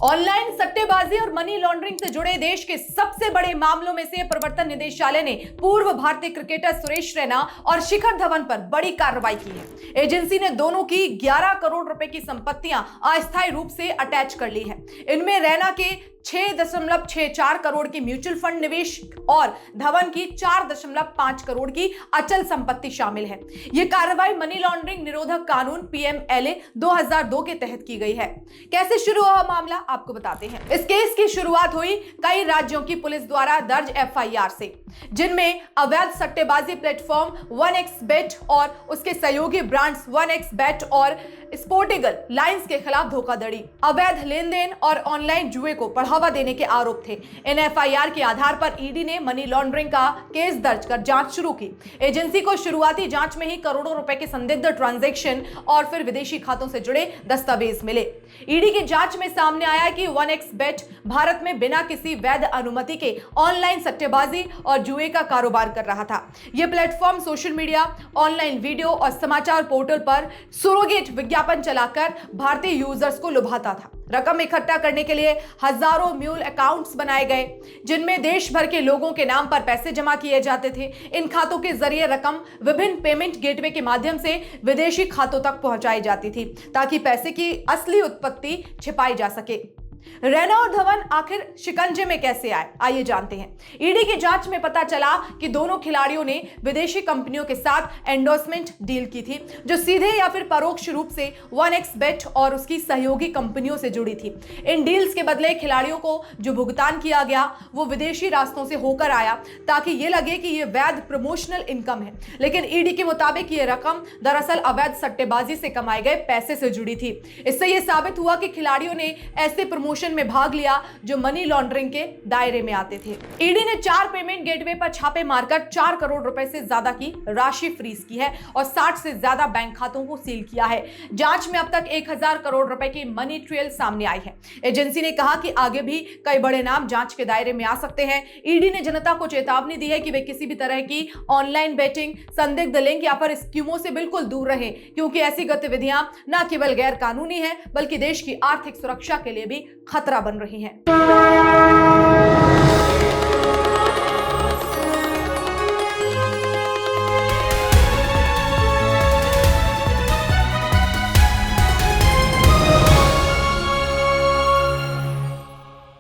Online सट्टेबाजी और money laundering से जुड़े देश के सबसे बड़े मामलों में से प्रवर्तन निदेशालय ने पूर्व भारतीय क्रिकेटर सुरेश रैना और शिखर धवन पर बड़ी कार्रवाई की है। एजेंसी ने दोनों की 11 करोड़ रुपए की संपत्तियां अस्थायी रूप से अटैच कर ली है। इनमें रैना के 6.64 करोड़ की म्यूचुअल फंड निवेश और धवन की 4.5 करोड़ की अचल संपत्ति शामिल है। यह कार्रवाई मनी लॉन्ड्रिंग निरोधक कानून पीएमएलए 2002 के तहत की गई है। कैसे शुरू हुआ मामला आपको बताते हैं। इस केस की शुरुआत हुई कई राज्यों की पुलिस द्वारा दर्ज एफआईआर से, जिनमें अवैध सट्टेबाजी प्लेटफॉर्म 1xBet और उसके सहयोगी ब्रांड्स 1xBet और स्पोर्टिगल लाइंस के खिलाफ धोखाधड़ी, अवैध लेन देन और ऑनलाइन जुए को बढ़ावा देने के आरोप थे। इन एफआईआर के आधार पर ईडी ने मनी लॉन्ड्रिंग का केस दर्ज कर जांच शुरू की। एजेंसी को शुरुआती जांच में ही करोड़ों रुपए के संदिग्ध ट्रांजैक्शन और फिर विदेशी खातों से जुड़े दस्तावेज मिले। ईडी की जांच में सामने आया कि 1xBet भारत में बिना किसी वैध अनुमति के ऑनलाइन सट्टेबाजी और जुए का कारोबार कर रहा था। यह platform social media, online video और समाचार पोर्टल पर सरोगेट विज्ञापन चलाकर भारतीय यूजर्स को लुभाता था। रकम इकट्ठा करने के लिए हजारों म्यूल अकाउंट्स बनाए गए, जिनमें देश भर के लोगों के नाम पर पैसे जमा किए जाते थे। इन खातों के जरिए रकम विभिन्न पेमेंट गेटवे के माध्यम से विदेशी खातों तक पहुंचाई जाती थी, ताकि पैसे की असली उत्पत्ति छिपाई जा सके। रैना और धवन आखिर शिकंजे में कैसे आए, आइए जानते हैं। ईडी की जांच में पता चला कि दोनों खिलाड़ियों ने विदेशी कंपनियों के साथ एंडोर्समेंट डील की थी, जो सीधे या फिर परोक्ष रूप से 1xBet और उसकी सहयोगी कंपनियों से जुड़ी थी। इन डील्स के बदले खिलाड़ियों को जो भुगतान किया गया वो विदेशी रास्तों से होकर आया, ताकि ये लगे कि ये वैध प्रमोशनल इनकम है। लेकिन ईडी के मुताबिक ये रकम दरअसल अवैध सट्टेबाजी से कमाए गए पैसे से जुड़ी थी। इससे यह साबित हुआ कि खिलाड़ियों ने ऐसे प्रमोशन में भाग लिया जो मनी लॉन्ड्रिंग के दायरे में आते थे। ईडी ने 4 पेमेंट गेटवे पर छापे मारकर 4 करोड़ रुपए से ज्यादा की राशि फ्रीज की है और 60 से ज्यादा बैंक खातों को सील किया है। जांच में अब तक 1000 करोड़ रुपए की मनी ट्रेल सामने आई है। एजेंसी ने कहा कि आगे भी कई बड़े नाम जांच के दायरे में आ सकते हैं। ईडी ने जनता को चेतावनी दी है कि वे किसी भी तरह की ऑनलाइन बेटिंग, संदिग्ध लिंक या फिर स्कीमों से बिल्कुल दूर रहें, क्योंकि ऐसी गतिविधियां न केवल गैर कानूनी है बल्कि देश की आर्थिक सुरक्षा के लिए भी खतरा बन रही हैं।